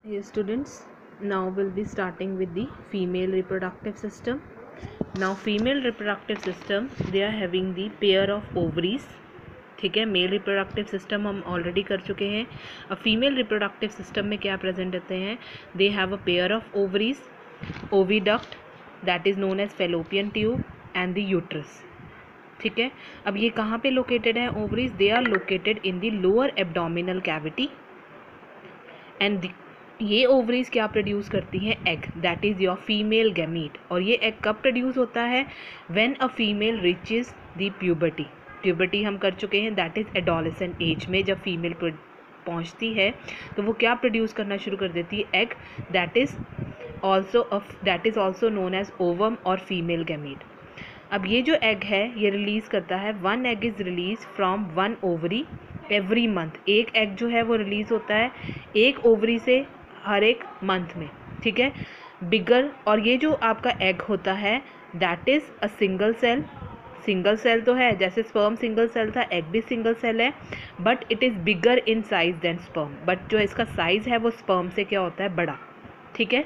Yes, students, now we'll be starting with the female reproductive system. Now, female reproductive system, they are having the pair of ovaries. ठीक है, male reproductive system हम already कर चुके हैं. अब female reproductive system में क्या present रहते हैं? They have a pair of ovaries, oviduct that is known as fallopian tube and the uterus. ठीक है, अब ये कहाँ पे लोकेटेड है ovaries? They are located in the lower abdominal cavity and ये ओवरीज क्या प्रोड्यूस करती हैं? Egg, that is your female gamete. और ये एग कब प्रोड्यूस होता है? When a female reaches the puberty. Puberty हम कर चुके हैं, दैट इज़ एडोलेसेंट एज में जब फीमेल पहुंचती है तो वो क्या प्रोड्यूस करना शुरू कर देती है? Egg, that is also known as ovum और फीमेल गैमीट. अब ये जो एग है ये रिलीज़ करता है, one egg is release from one ovary every month. एक एग जो है वो रिलीज़ होता है एक ओवरी से हर एक मंथ में. ठीक है, बिगर. और ये जो आपका एग होता है that is a single cell. Single cell तो है, जैसे स्पर्म सिंगल सेल था, एग भी सिंगल सेल है, but it is bigger in size than sperm. But जो इसका साइज़ है वो स्पर्म से क्या होता है? बड़ा. ठीक है,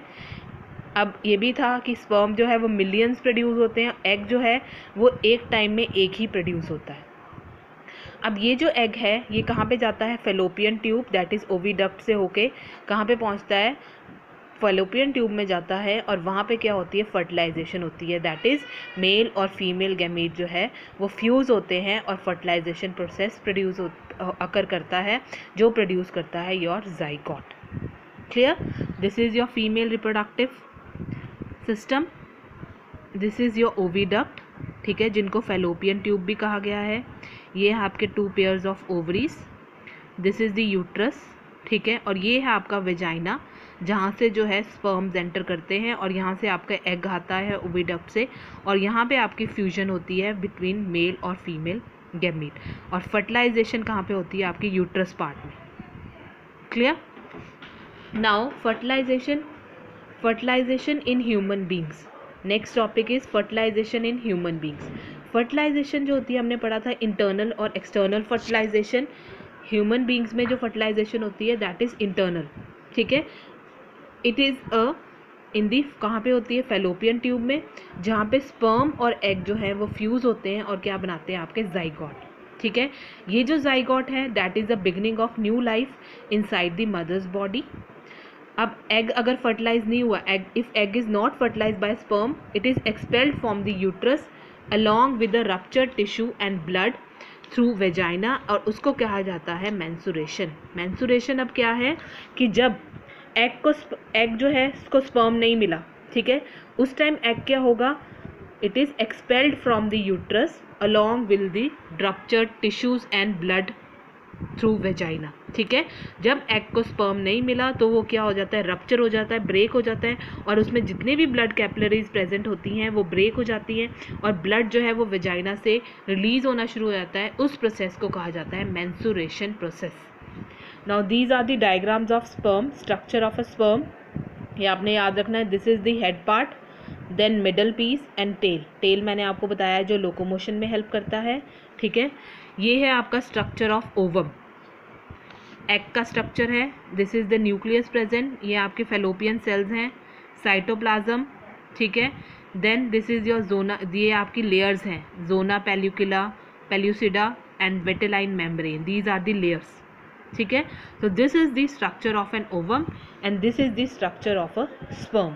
अब ये भी था कि स्पर्म जो है वो मिलियंस प्रोड्यूस होते हैं, एग जो है वो एक टाइम में एक ही प्रोड्यूस होता है. अब ये जो एग है ये कहाँ पे जाता है? Fallopian tube that is oviduct से होके कहाँ पे पहुँचता है? फेलोपियन ट्यूब में जाता है और वहाँ पे क्या होती है? फर्टिलाइजेशन होती है. दैट इज़ मेल और फीमेल गैमीट जो है वो फ्यूज़ होते हैं और फर्टिलाइजेशन प्रोसेस अकर करता है, जो प्रोड्यूस करता है your zygote. Clear? This is your female reproductive system. This is your oviduct. ठीक है, जिनको फेलोपियन ट्यूब भी कहा गया है. ये है आपके two pairs of ovaries. This is the uterus. ठीक है, और ये है आपका वेजाइना जहाँ से जो है स्पर्म्स एंटर करते हैं और यहाँ से आपका एग आता है ओविडक्ट से और यहाँ पे आपकी फ्यूजन होती है बिटवीन मेल और फीमेल गैमीट. और फर्टिलाइजेशन कहाँ पे होती है? आपके यूट्रस पार्ट में. Clear? Now fertilisation in human beings. Next topic is fertilisation in human beings. Fertilisation जो होती है हमने पढ़ा था इंटरनल और एक्सटर्नल फर्टिलाइजेशन. ह्यूमन बींग्स में जो फर्टिलाइजेशन होती है दैट इज़ इंटरनल. ठीक है, इट इज़ इन दी कहाँ पे होती है? फेलोपियन ट्यूब में, जहाँ पे स्पर्म और एग जो है वो फ्यूज़ होते हैं और क्या बनाते हैं? आपके जाइगोट. ठीक है, ये जो जाइगोट है that is the beginning of new life inside the mother's body. अब एग अगर फर्टिलाइज नहीं हुआ, if egg is not fertilise by sperm, it is expelled from the uterus along with the ruptured tissue and blood through vagina और उसको कहा जाता है mensuration. Mensuration अब क्या है कि जब एग जो है उसको स्पर्म नहीं मिला, ठीक है, उस टाइम एग क्या होगा? It is expelled from the uterus along with the ruptured tissues and blood through vagina. ठीक है, जब एग को स्पर्म नहीं मिला तो वो क्या हो जाता है? रप्चर हो जाता है, ब्रेक हो जाता है और उसमें जितने भी ब्लड कैपिलरीज प्रेजेंट होती हैं वो ब्रेक हो जाती हैं और ब्लड जो है वो वेजाइना से रिलीज होना शुरू हो जाता है. उस प्रोसेस को कहा जाता है menstruation process. Now these are the diagrams of sperm, structure of a sperm. ये आपने याद रखना है. This is the head part, then middle piece and tail. Tail मैंने आपको बताया जो लोकोमोशन में हेल्प करता है. ठीक है, ये है आपका स्ट्रक्चर ऑफ ओवम. एग का स्ट्रक्चर है, this is the nucleus present, ये आपके फेलोपियन सेल्स हैं. साइटोप्लाज्म. ठीक है, then this is your zona, ये आपकी लेयर्स हैं, zona pellucida and vitelline membrane. These are the layers. ठीक है, so this is the structure of an ovum and this is the structure of a sperm.